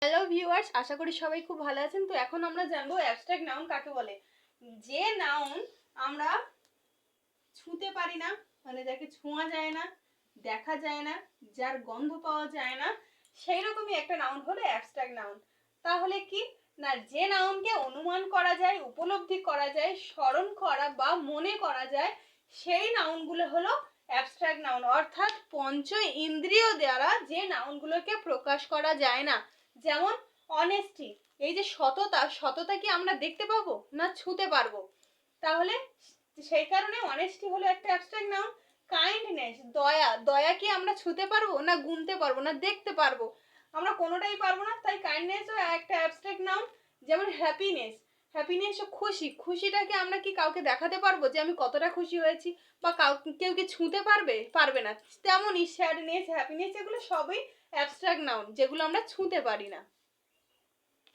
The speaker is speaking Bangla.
হ্যালো ভিউয়ার্স, আশা করি সবাই খুব ভালো আছেন। তো এখন আমরা জানবো অ্যাবস্ট্রাক্ট নাউন কাকে বলে। যে নাউন আমরা ছুঁতে পারি না, মানে যাকে ছোঁয়া যায় না, দেখা যায় না, যার গন্ধ পাওয়া যায় না, সেই রকমই একটা নাউন হলো অ্যাবস্ট্রাক্ট নাউন। তাহলে কি না, যে নাউনকে অনুমান করা যায়, উপলব্ধি করা যায়, স্মরণ করা বা মনে করা যায়, সেই নাউনগুলো হলো অ্যাবস্ট্রাক্ট নাউন। অর্থাৎ পঞ্চ ইন্দ্রিয় দ্বারা যে নাউনগুলোকে প্রকাশ করা যায় না। যেমন অনেস্টি, এই যে সততা, সততা কি আমরা দেখতে পাবো না ছুঁতে পারবো? তাহলে সেই কারণে অনেস্টি হলো একটা অ্যাবস্ট্রাক্ট নাউন। কাইন্ডনেস, দয়া, দয়া কি আমরা ছুঁতে পারবো না গুনতে পারবো না দেখতে পারবো? আমরা কোনোটাই পারবো না, তাই কাইন্ডনেসও একটা অ্যাবস্ট্রাক্ট নাউন। যেমন হ্যাপিনেস, হ্যাপিনেস ও খুশি, খুশিটাকে আমরা কি কাউকে দেখাতে পারবো যে আমি কতটা খুশি হয়েছি? বা কেউ কি ছুঁতে পারবে? পারবে না। তেমনই স্যাডনেস, হ্যাপিনেস, এগুলো সবই অ্যাবস্ট্রাক্ট নাউন, যেগুলো আমরা ছুঁতে পারি না।